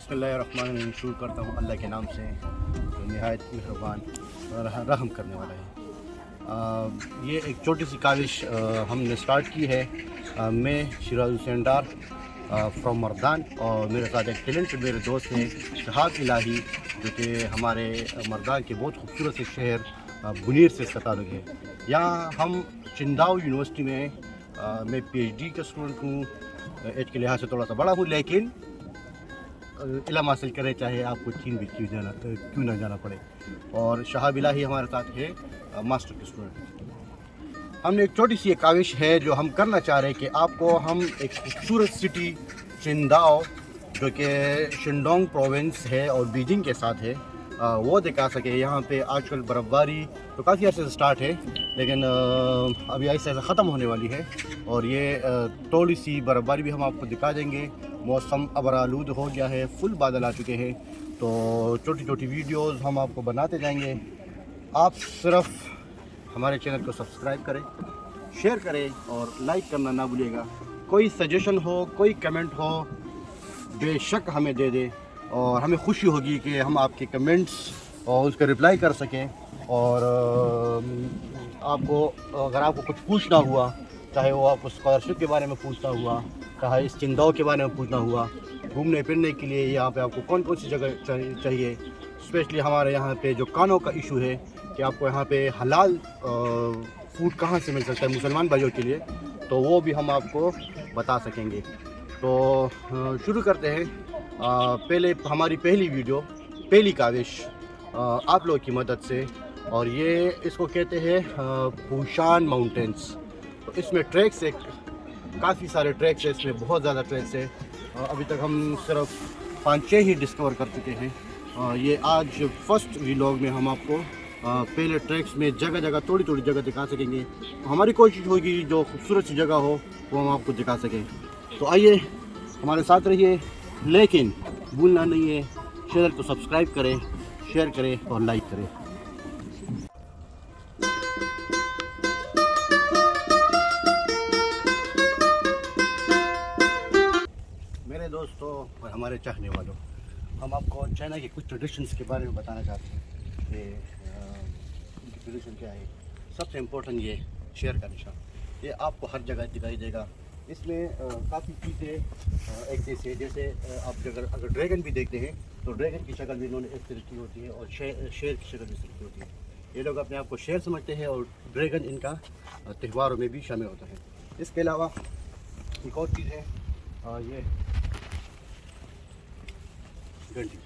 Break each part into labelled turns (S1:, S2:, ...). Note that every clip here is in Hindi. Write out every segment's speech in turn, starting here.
S1: बिस्मिल्लाहिर्रहमानिर्रहीम शुरू करता हूँ अल्लाह के नाम से जो निहायत मेहरबान और रहम करने वाला है। ये एक छोटी सी काविश हमने स्टार्ट की है। मैं शिराज हुसैन डार फ्रॉम मर्दान और मेरे साथ एक टैलेंटेड मेरे दोस्त हैं शहाब इलाही जो कि हमारे मर्दान के बहुत खूबसूरत से शहर बुनीर से इसका ताल्लुक़ है। यहाँ हम चिंदाओ यूनिवर्सिटी में मैं PhD का स्टूडेंट हूँ। एज के लिहाज से थोड़ा सा बड़ा हूँ लेकिन इल्म हासिल करें चाहे आपको चीन भी क्यों ना जाना पड़े। और शहाब इलाही हमारे साथ है मास्टर के स्टूडेंट। हमने एक छोटी सी काविश है जो हम करना चाह रहे हैं कि आपको हम एक खूबसूरत सिटी चिंदाओ जो कि शिंडोंग प्रोविंस है और बीजिंग के साथ है वो दिखा सके। यहाँ पे आजकल बर्फ़बारी तो काफ़ी अर्से से स्टार्ट है लेकिन अभी ऐसे ऐसे ख़त्म होने वाली है और ये थोड़ी सी बर्फ़बारी भी हम आपको दिखा देंगे। मौसम अबरालूद हो गया है, फुल बादल आ चुके हैं तो छोटी छोटी वीडियोस हम आपको बनाते जाएंगे। आप सिर्फ हमारे चैनल को सब्सक्राइब करें, शेयर करें और लाइक करना ना भूलिएगा। कोई सजेशन हो, कोई कमेंट हो बेशक हमें दे दें और हमें खुशी होगी कि हम आपके कमेंट्स और उसका रिप्लाई कर सकें। और आपको अगर आपको कुछ पूछना हुआ, चाहे वो आपको स्कॉलरशिप के बारे में पूछना हुआ, चाहे इस चिंदाओ के बारे में पूछना हुआ, घूमने फिरने के लिए यहाँ पे आपको कौन कौन सी जगह चाहिए, स्पेशली हमारे यहाँ पे जो कानों का इशू है कि आपको यहाँ पे हलाल फूड कहाँ से मिल सकता है मुसलमान भाइयों के लिए, तो वो भी हम आपको बता सकेंगे। तो शुरू करते हैं। पहले हमारी पहली वीडियो, पहली काविश आप लोगों की मदद से, और ये इसको कहते हैं पूशान माउंटेंस। तो इसमें ट्रैक्स है, काफ़ी सारे ट्रैक्स है, इसमें बहुत ज़्यादा ट्रैक्स है। अभी तक हम सिर्फ 5-6 ही डिस्कवर कर चुके हैं। ये आज फर्स्ट व्लॉग में हम आपको पहले ट्रैक्स में जगह जगह थोड़ी थोड़ी जगह दिखा सकेंगे। हमारी कोशिश होगी जो खूबसूरत सी जगह हो वो हम आपको दिखा सकें। तो आइए हमारे साथ रहिए, लेकिन भूलना नहीं है चैनल को सब्सक्राइब करें, शेयर करें और लाइक करें। मेरे दोस्तों और हमारे चाहने वालों, हम आपको चाइना के कुछ ट्रेडिशंस के बारे में बताना चाहते हैं कि उनकी ट्रेडिशन क्या है। सबसे इम्पोर्टेंट ये शेर का निशान, ये आपको हर जगह दिखाई देगा। इसमें काफ़ी चीज़ें एक जैसे आप अगर ड्रैगन भी देखते हैं तो ड्रैगन की शक्ल भी इन्होंने इस तरह की होती है और शेर की शक्ल भी इस तरह की होती है। ये लोग अपने आप को शेर समझते हैं और ड्रैगन इनका त्योहारों में भी शामिल होता है। इसके अलावा एक और चीज़ है, ये घंटी,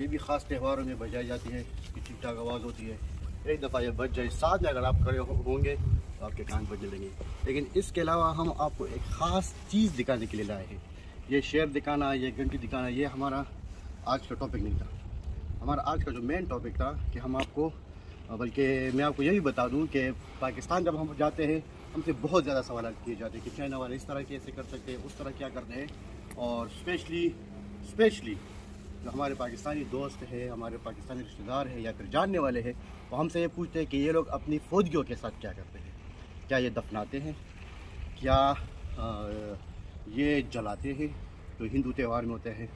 S1: ये भी ख़ास त्योहारों में बजाई जाती है, इसकी ठीक ठाक आवाज़ होती है। एक दफ़ा ये बज जाए, साथ में अगर आप खड़े होंगे तो आपके कान बजने लगेंगे। लेकिन इसके अलावा हम आपको एक ख़ास चीज़ दिखाने के लिए लाए हैं। ये शेर दिखाना, ये घंटी दिखाना, ये हमारा आज का टॉपिक नहीं था। हमारा आज का जो मेन टॉपिक था कि हम आपको, बल्कि मैं आपको यही बता दूं कि पाकिस्तान जब हम जाते हैं हमसे बहुत ज़्यादा सवाल किए जाते हैं कि चाइना वाले इस तरह कैसे कर सकते हैं, उस तरह क्या करते हैं। और स्पेशली जो हमारे पाकिस्तानी दोस्त हैं, हमारे पाकिस्तानी रिश्तेदार हैं या फिर जानने वाले हैं, वो हमसे ये पूछते हैं कि ये लोग अपनी फ़ौजियों के साथ क्या करते हैं। क्या ये दफनाते हैं, क्या ये जलाते हैं जो हिंदू त्यौहार में होते हैं,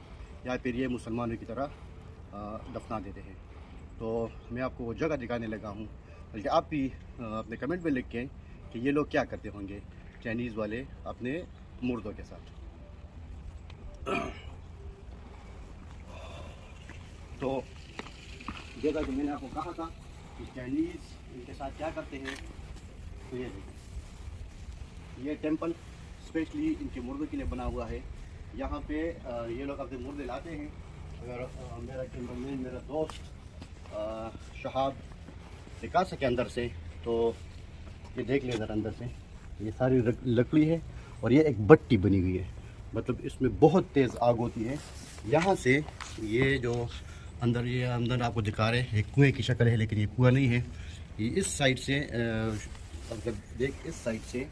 S1: या फिर ये मुसलमानों की तरह दफना देते हैं। तो मैं आपको वो जगह दिखाने लगा हूँ, बल्कि आप भी अपने कमेंट में लिख के कि ये लोग क्या करते होंगे चाइनीज़ वाले अपने मुर्दों के साथ। तो जगह जो मैंने आपको कहा था कि चाइनीज़ इनके साथ क्या करते हैं, तो ये देखिए, ये टेंपल स्पेशली इनके मुर्दों के लिए बना हुआ है। यहाँ पे ये लोग अपने मुर्दे लाते हैं। अगर मेरा कैमरामैन, मेरा दोस्त शहाब दिखा सके अंदर से, तो ये देख लें ज़रा अंदर से। ये सारी लकड़ी है और ये एक भट्टी बनी हुई है, मतलब इसमें बहुत तेज़ आग होती है। यहाँ से ये जो अंदर आपको दिखा रहे हैं, एक कुएँ की शक्ल है लेकिन ये कुआँ नहीं है। ये इस साइड से मतलब देख, इस साइड से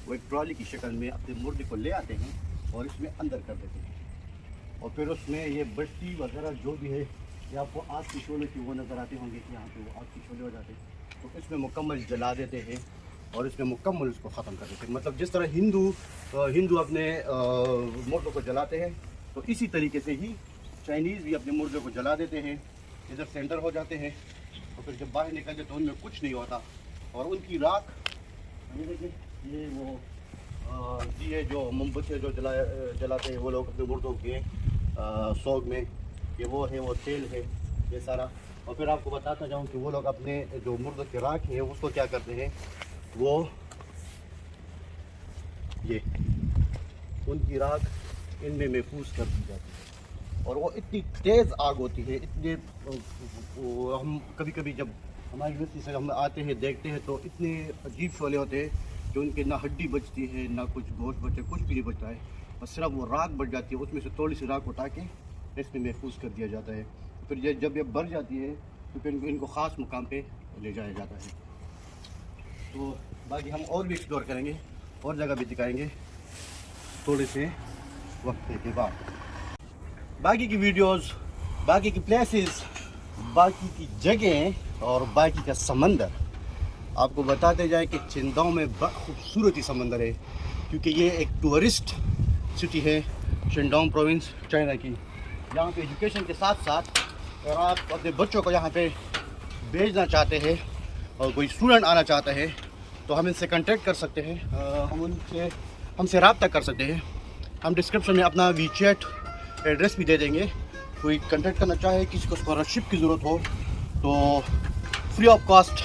S1: वो एक ट्रॉली की शक्ल में अपने मुर्दे को ले आते हैं और इसमें अंदर कर देते हैं। और फिर उसमें ये बत्ती वगैरह जो भी है, ये आपको आग की शोले की वो नज़र आते होंगे कि यहाँ पे वो आग की शोले हो जाते हैं, तो इसमें मुकम्मल जला देते हैं और इसमें मुकम्मल उसको ख़त्म कर देते हैं। मतलब जिस तरह हिंदू अपने मुर्दों को जलाते हैं, तो इसी तरीके से ही चाइनीज़ भी अपने मुर्गे को जला देते हैं, इधर सेंटर हो जाते हैं, तो फिर जब बाहर निकलते तो उनमें कुछ नहीं होता। और उनकी राख ये देखिए, ये वो ये जो मोमबत्तियाँ जो जलाते हैं वो लोग अपने मुर्दों के सोग में, ये वो है, वो तेल है ये सारा। और फिर आपको बताता जाऊँ कि वो लोग अपने जो मुर्दों की राख है उसको क्या करते हैं, वो ये उनकी राख इनमें महफूज कर दी जाती है। और वो इतनी तेज़ आग होती है, इतने हम कभी कभी जब हमारी यूनिवर्सिटी से हम आते हैं देखते हैं तो इतने अजीब शोले होते हैं कि उनके ना हड्डी बचती है, ना कुछ गोश्त बचे, कुछ भी नहीं बचता है, और सिर्फ वो राख बढ़ जाती है। उसमें से थोड़ी सी राख उठा के इसमें महफूज कर दिया जाता है। फिर ये जब ये बढ़ जाती है तो फिर इनको ख़ास मुकाम पे ले जाया जाता है। तो बाकी हम और भी एक्सप्लोर करेंगे और जगह भी दिखाएंगे थोड़े से वक्त के बाद। बाकी की वीडियोस, बाकी की प्लेसेस, बाकी की जगह और बाकी का समंदर आपको बताते जाए कि चिंदाओ में बड़ा खूबसूरत ही समंदर है, क्योंकि ये एक टूरिस्ट सिटी है शिंडाओ प्रोविंस चाइना की। यहाँ पे एजुकेशन के साथ साथ अगर आप अपने बच्चों को यहाँ पे भेजना चाहते हैं और कोई स्टूडेंट आना चाहता है तो हम इनसे कांटेक्ट कर सकते हैं, हमसे रब्ता कर सकते हैं। हम डिस्क्रिप्शन में अपना वीचैट एड्रेस भी दे देंगे। कोई कांटेक्ट करना चाहे, किसी को स्कॉलरशिप की ज़रूरत हो तो फ्री ऑफ कॉस्ट,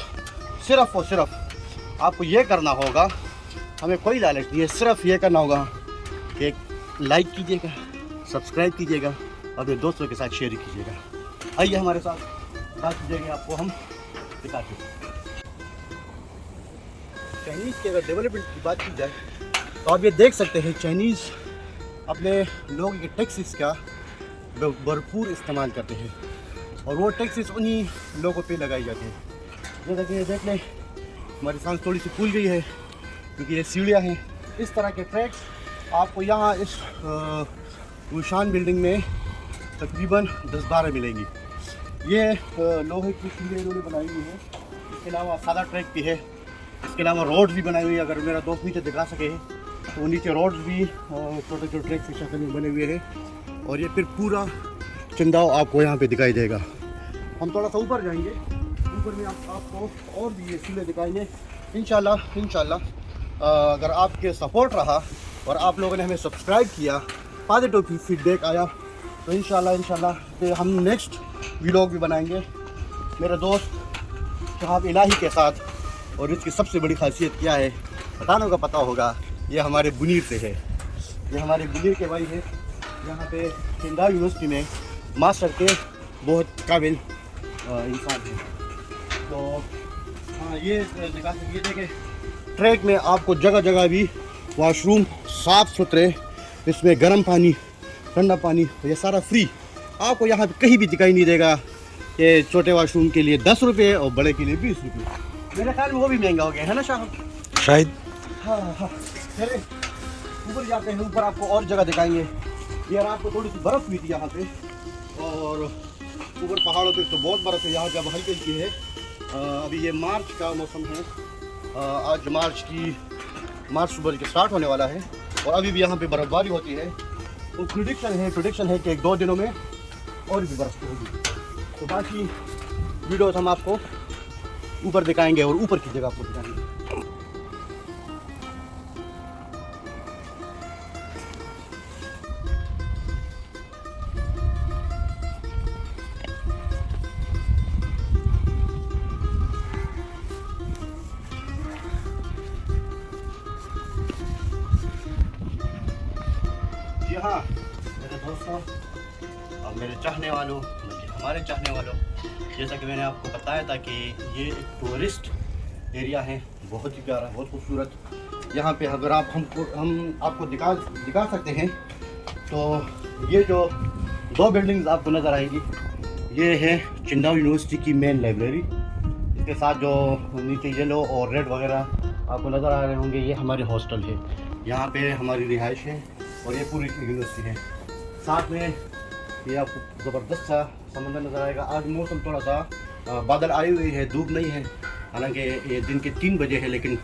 S1: सिर्फ़ और सिर्फ आपको ये करना होगा, हमें कोई लालच नहीं है, सिर्फ ये करना होगा कि लाइक कीजिएगा, सब्सक्राइब कीजिएगा और अपने दोस्तों के साथ शेयर कीजिएगा। आइए हमारे साथ, बाकी जगह आपको हम दिखाते हैं। चाइनीज़ की अगर डेवलपमेंट की बात की जाए तो आप ये देख सकते हैं चाइनीज़ अपने लोगों के टैक्सेस का भरपूर इस्तेमाल करते हैं, और वो टैक्सेस उन्हीं लोगों पे लगाई जाती है। जैसा कि देख लें, हमारी सांस थोड़ी सी फूल गई है क्योंकि ये सीढ़ियाँ हैं। इस तरह के ट्रैक्स आपको यहाँ इस गुलशान बिल्डिंग में तकरीबन 10-12 मिलेंगी। ये लोहे की सीढ़ियाँ इन्होंने बनाई हुई है। इसके अलावा सादा ट्रैक भी है, इसके अलावा रोड्स भी बनाई हुई है। अगर मेरा दोस्त नीचे दिखा सके तो नीचे रोड्स भी छोटे छोटे ट्रैक की शक्ल में बने हुए हैं। और ये फिर पूरा चिंदाओ आपको यहाँ पे दिखाई देगा। हम थोड़ा सा ऊपर जाएंगे, ऊपर में आपको और भी ये सीढ़ियाँ दिखाएंगे इंशाल्लाह। अगर आपके सपोर्ट रहा और आप लोगों ने हमें सब्सक्राइब किया, पॉजिटिव फीडबैक आया तो इंशाल्लाह कि हम नेक्स्ट व्लॉग भी बनाएंगे मेरे दोस्त शहाब इलाही के साथ। और इसकी सबसे बड़ी खासियत क्या है बताने का पता होगा, ये हमारे बुनीर से है, ये हमारे बुनीर के भाई है। यहाँ पे चिंदाओ यूनिवर्सिटी में मास्टर के बहुत काबिल इंसान है। तो हाँ, ये दिखा सकते देखें, ट्रैक में आपको जगह जगह भी वॉशरूम साफ़ सुथरे, इसमें गर्म पानी, ठंडा पानी, ये सारा फ्री आपको यहाँ पे कहीं भी दिखाई नहीं देगा। ये छोटे वॉशरूम के लिए 10 रुपये और बड़े के लिए 20 रुपये। मेरे ख्याल में वो भी महंगा हो गया है ना शायद। हाँ, चले ऊपर जाते हैं, ऊपर आपको और जगह दिखाएंगे। ये रात को थोड़ी सी बर्फ़ हुई थी यहाँ पे, और ऊपर पहाड़ों पे तो बहुत बर्फ़ है। यहाँ जब हल्की हल्की है, अभी ये मार्च का मौसम है, आज मार्च सुबह के स्टार्ट होने वाला है और अभी भी यहाँ पे बर्फ़बारी होती है। तो प्रिडिक्शन है कि 1-2 दिनों में और भी बर्फ़ होगी। तो बाकी वीडियोस हम आपको ऊपर दिखाएंगे और ऊपर की जगह आपको दिखाएंगे। हाँ मेरे दोस्तों और मेरे चाहने वालों, हमारे चाहने वालों, जैसा कि मैंने आपको बताया था कि ये एक टूरिस्ट एरिया है, बहुत ही प्यारा, बहुत खूबसूरत। यहाँ पे अगर हम आपको दिखा सकते हैं तो ये जो 2 बिल्डिंग्स आपको नज़र आएंगी, ये है चिंदाओ यूनिवर्सिटी की मेन लाइब्रेरी। इसके साथ जो नीचे येलो और रेड वगैरह आपको नज़र आ रहे होंगे, ये हमारे हॉस्टल है। यहाँ पे हमारी रिहाइश है और ये पूरी यूनिवर्सिटी है। साथ में ये आपको ज़बरदस्त सा समंदर नज़र आएगा। आज मौसम थोड़ा सा बादल आई हुई है, धूप नहीं है, हालांकि ये दिन के 3 बजे है, लेकिन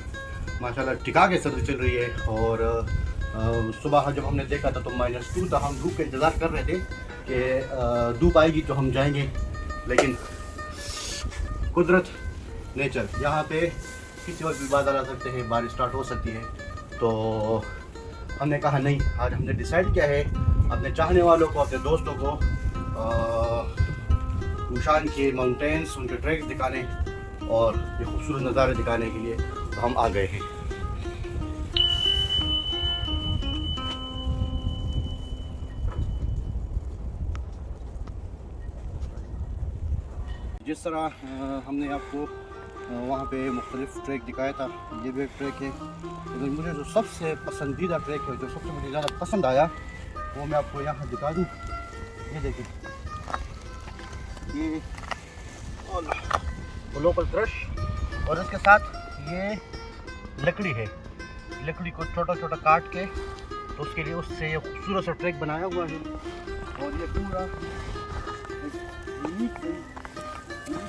S1: माशाल्लाह टिका के सर्दी चल रही है और सुबह जब हमने देखा था तो -2 था। हम धूप का इंतज़ार कर रहे थे कि धूप आएगी तो हम जाएंगे, लेकिन कुदरत, नेचर, यहाँ पे किसी वक्त भी बादल आ सकते हैं, बारिश स्टार्ट हो सकती है। तो हमने कहा नहीं, आज हमने डिसाइड किया है अपने चाहने वालों को, अपने दोस्तों को कुशान के माउंटेन्स, उनके ट्रैक्स दिखाने और ये खूबसूरत नज़ारे दिखाने के लिए तो हम आ गए हैं। जिस तरह हमने आपको वहाँ पे मुख्तलिफ ट्रैक दिखाया था, ये भी एक ट्रैक है। लेकिन मुझे जो सबसे पसंदीदा ट्रैक है, जो सबसे मुझे ज़्यादा पसंद आया, वो मैं आपको यहाँ दिखा दूँ। ये देखिए, ये लोकल क्रश और इसके साथ ये लकड़ी है। लकड़ी को छोटा छोटा काट के तो उसके लिए उससे ये खूबसूरत सा ट्रैक बनाया हुआ है। और ये पूरा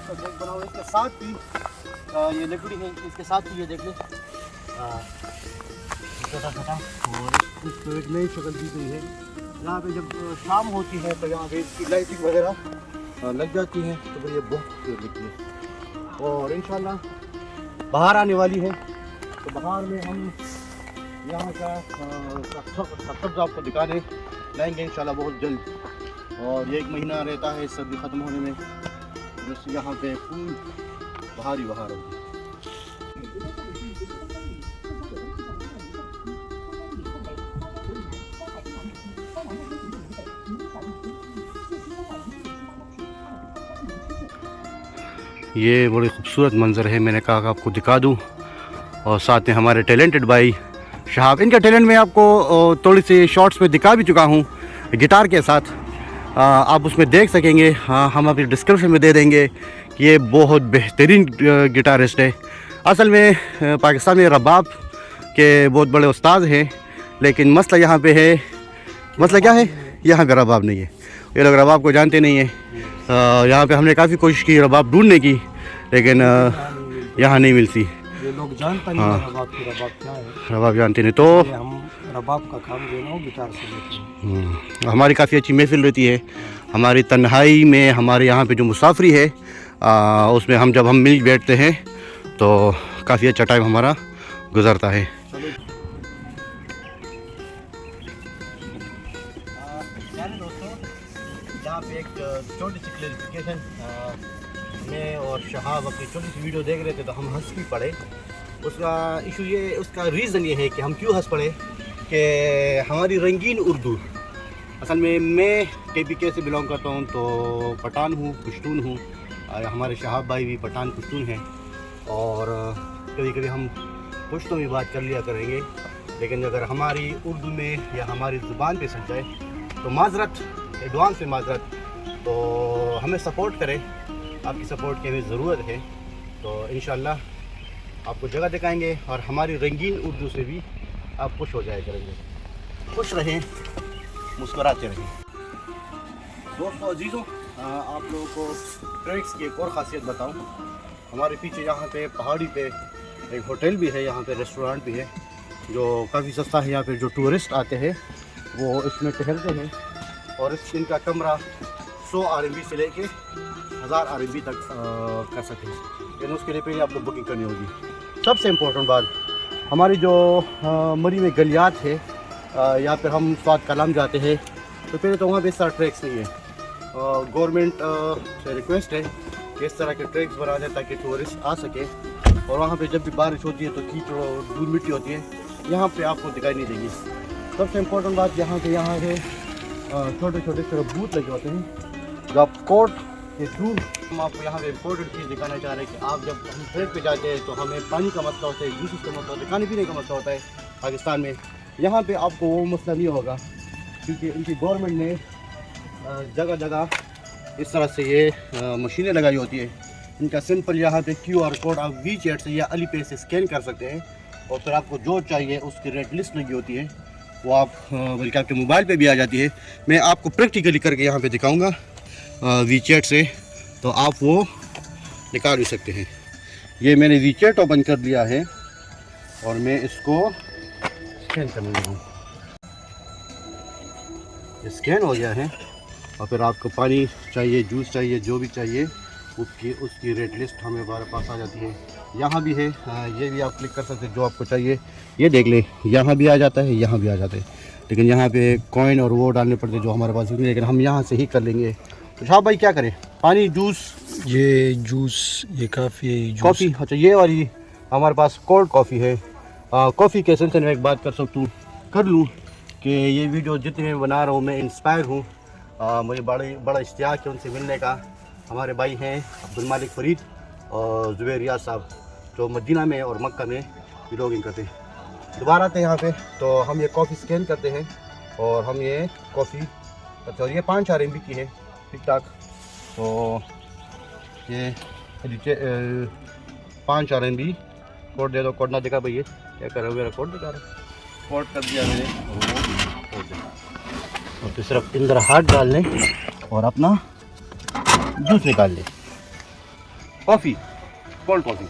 S1: ट्रैक बना हुआ है। इसके साथ ही ये लकड़ी है, इसके साथ ही ये देख लें छोटा छोटा, और इसको एक नई शक्ल दी गई है। यहाँ पे जब शाम होती है तो यहाँ पे इसकी लाइटिंग वगैरह लग जाती है, तो फिर ये बहुत खूबसूरत लगती है। और इंशाल्लाह बाहर आने वाली है, तो बाहर में हम यहाँ का सब आपको दिखाने लाएंगे इंशाल्लाह बहुत जल्द। और ये 1 महीना रहता है सर्दी ख़त्म होने में, बस यहाँ पे फूल बाहर ही बाहर होगी। ये बड़ी खूबसूरत मंज़र है, मैंने कहा आपको दिखा दूँ। और साथ में हमारे टैलेंटेड भाई शहाब, इनका टैलेंट मैं आपको थोड़ी सी शॉर्ट्स में दिखा भी चुका हूँ गिटार के साथ, आप उसमें देख सकेंगे। हाँ, हम अभी डिस्क्रिप्शन में दे देंगे कि ये बहुत बेहतरीन गिटारिस्ट है। असल में पाकिस्तान में रबाब के बहुत बड़े उस्ताद हैं, लेकिन मसला यहाँ पे है, मसला क्या है, यहाँ पे रबाब नहीं है। ये लोग रबाब को जानते नहीं हैं। यहाँ पे हमने काफ़ी कोशिश की रबाब ढूंढने की, लेकिन यहाँ नहीं मिलती।
S2: ये लोग जानते नहीं हैं रबाब क्या है,
S1: रबाब जानते नहीं, तो
S2: हम रबाब का काम जो है ना गिटार से लेते हैं।
S1: हमारी काफ़ी अच्छी महफिल रहती है। हमारी तन्हाई में हमारे यहाँ पे जो मुसाफरी है उसमें हम जब हम मिल बैठते हैं तो काफ़ी अच्छा टाइम हमारा गुजरता है। दोस्तों, यहाँ पे एक छोटी सी क्लैरिफिकेशन, मैं और शहाब अपनी छोटी सी वीडियो देख रहे थे तो हम हंस भी पड़े। उसका इशू ये, उसका रीज़न ये है कि हम क्यों हंस पड़े कि हमारी रंगीन उर्दू, असल में मैं KPK से बिलोंग करता हूँ, तो पठान हूँ, पश्तून हूँ। हमारे शहाब भाई भी पठान पश्तून हैं, और कभी कभी हम पश्तों में बात कर लिया करेंगे। लेकिन अगर हमारी उर्दू में या हमारी ज़ुबान पे सट जाए तो माजरत, एडवांस में माजरत। तो हमें सपोर्ट करें, आपकी सपोर्ट की हमें ज़रूरत है। तो इंशाल्लाह आपको जगह दिखाएंगे और हमारी रंगीन उर्दू से भी आप खुश हो जाया करेंगे। खुश रहें, मुस्कुराते रहें। दोस्तों अजीज़ों, आप लोगों को ट्रैक्स की एक और ख़ासियत बताऊं। हमारे पीछे यहाँ पे पहाड़ी पे एक होटल भी है, यहाँ पे रेस्टोरेंट भी है जो काफ़ी सस्ता है। यहाँ पे जो टूरिस्ट आते हैं वो इसमें ठहरते हैं, और इनका कमरा 100 RMB से लेके 1000 RMB तक कर सकते हैं, लेकिन उसके लिए पहले आपको बुकिंग करनी होगी। सबसे इम्पोर्टेंट बात, हमारी जो मरी में गलियात है, यहाँ पर हम स्वाद कलाम जाते हैं, तो पहले तो वहाँ पे इस तरह ट्रैक्स नहीं है। गवर्नमेंट से रिक्वेस्ट है कि इस तरह के ट्रैक्स बना दें ताकि टूरिस्ट आ सके। और वहाँ पे जब भी बारिश होती है तो कीचड़ और धूल मिट्टी होती है, यहाँ पे आपको दिखाई नहीं देगी। सबसे इम्पोर्टेंट बात यहाँ है छोटे छोटे बूथ लगे होते हैं, जो आप कोर्ट के थ्रू, हम आपको यहाँ पे इम्पोर्टेंट चीज़ दिखाना चाह रहे हैं कि आप जब हम ट्रैक पे जाते हैं तो हमें पानी का मसला होता है, जूसेस का मसला होता है, खाने पीने का मसला होता है पाकिस्तान में। यहाँ पे आपको वो मसला नहीं होगा, क्योंकि इनकी गवर्नमेंट ने जगह जगह इस तरह से ये मशीनें लगाई होती है। इनका सिंपल यहाँ पे QR कोड आप WeChat से या अलीपे से स्कैन कर सकते हैं, और फिर आपको जो चाहिए उसकी रेट लिस्ट लगी होती है, वो आप बल्कि आपके मोबाइल पे भी आ जाती है। मैं आपको प्रैक्टिकली करके यहाँ पे दिखाऊंगा WeChat से, तो आप वो निकाल भी सकते हैं। ये मैंने WeChat ओपन कर लिया है और मैं इसको स्कैन करने लगा हूँ। स्कैन हो गया है। और फिर आपको पानी चाहिए, जूस चाहिए, जो भी चाहिए उसकी रेट लिस्ट हमारे पास आ जाती है। यहाँ भी है, ये भी आप क्लिक कर सकते हैं जो आपको चाहिए। ये देख लें, यहाँ भी आ जाता है, यहाँ भी आ जाता है, लेकिन यहाँ पे कॉइन और वो डालने पड़ते जो हमारे पास नहीं, लेकिन हम यहाँ से ही कर लेंगे। तो शाह भाई क्या करें, पानी, जूस?
S2: ये जूस, ये काफ़ी,
S1: कॉफ़ी। अच्छा, ये वाली हमारे पास कोल्ड कॉफ़ी है। कॉफ़ी के सिलसिले में एक बात कर लूँ कि ये वीडियो जितने मैं बना रहा हूँ मैं इंस्पायर हूँ। मुझे बड़ा इश्तियाक है उनसे मिलने का। हमारे भाई हैं अब्दुल मालिक फरीद और ज़ुबैर रियाज साहब, जो मदीना में और मक्का में व्लॉगिंग करते हैं। दोबारा आते हैं यहाँ पे, तो हम ये कॉफ़ी स्कैन करते हैं और हम ये कॉफ़ी, अच्छा ये 5 RMB की है, ठीक ठाक। तो ये 5 RMB कोड दे दो। कोड ना दिखा भैया, क्या कर रहे हो, मेरा कोड दिखा रहा है। कोड कर दिया मैंने और फिर सिर्फ अंदर हाथ डाल लें और अपना जूस निकाल लें। Coffee, cold coffee.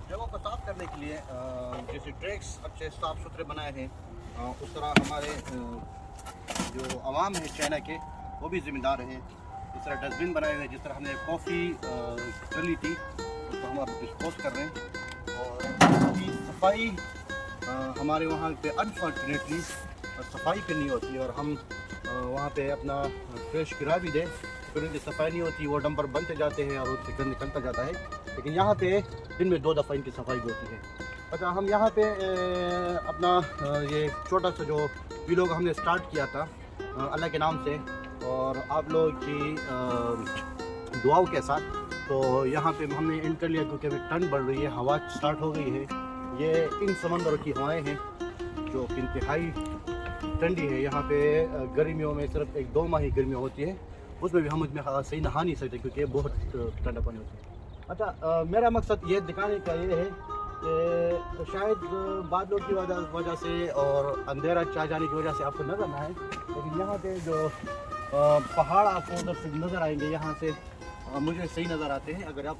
S1: जगहों को साफ करने के लिए जैसे ट्रैक्स अच्छे साफ़ सुथरे बनाए हैं, उस तरह हमारे जो आवाम है चाइना के वो भी ज़िम्मेदार हैं। इस तरह डस्टबिन बनाए हुए हैं, जिस तरह हमने कॉफ़ी कर ली थी तो हम अब डिस्पोज कर रहे हैं। और सफाई हमारे वहाँ पे अनफॉर्चुनेटली सफाई करनी होती है और हम वहाँ पे अपना फ्रेश किराया भी दें, फिर उनकी सफाई नहीं होती, वो डंपर बनते जाते हैं और उससे गंद निकलता जाता है। लेकिन यहाँ पे दिन में 2 दफ़ा इनकी सफाई भी होती है। अच्छा, हम यहाँ पे अपना ये छोटा सा जो व्लॉग हमने स्टार्ट किया था अल्लाह के नाम से और आप लोगों की दुआओं के साथ, तो यहाँ पे हमने एंड कर लिया क्योंकि अभी ठंड बढ़ रही है, हवा स्टार्ट हो गई है। ये इन समंदरों की हवाएं हैं जो इंतहाई ठंडी है। यहाँ पे गर्मियों में सिर्फ 1-2 माह ही गर्मियाँ होती है, उसमें भी हम उसमें सही नहा नहीं सकते क्योंकि बहुत ठंडा पानी होता है। अच्छा, मेरा मकसद ये दिखाने का ये है कि शायद बादलों की वजह से और अंधेरा छा जाने की वजह से आपको नज़र ना आए, लेकिन यहाँ पे जो पहाड़ आपको उधर से नज़र आएंगे, यहाँ से मुझे सही नज़र आते हैं। अगर आप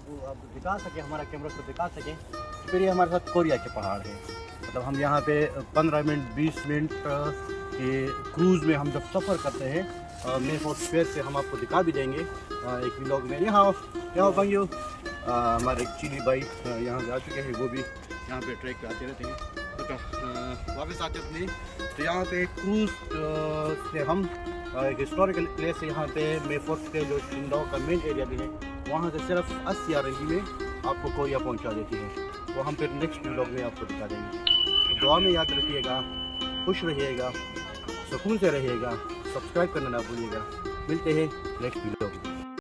S1: दिखा सकें, हमारा कैमरा को दिखा सकें, तो फिर ये हमारे साथ कोरिया के पहाड़ हैं। मतलब हम यहाँ पे 15 मिनट 20 मिनट के क्रूज़ में हम जब सफ़र करते हैं, मेरे हॉस्पिटल से हम आपको दिखा भी देंगे एक व्लॉग में। यहाँ भाइयों, हमारे एक चिली भाई यहाँ जा चुके हैं, वो भी यहाँ पे ट्रैक पे आते रहते हैं। तो वापस आते अपने, तो यहाँ पे क्रूज़ से हम एक हिस्टोरिकल प्लेस है यहाँ पे मेफोर्ट के जो चिंदाओ का मेन एरिया भी है, वहाँ से सिर्फ 80 RMB में आपको कोरिया पहुँचा देती है। तो हम फिर नेक्स्ट व्लॉग में आपको दिखा देंगे। तो दुआ में याद रखिएगा, खुश रहिएगा, सुकून से रहिएगा, सब्सक्राइब करना ना भूलिएगा। मिलते हैं नेक्स्ट व्लॉग में।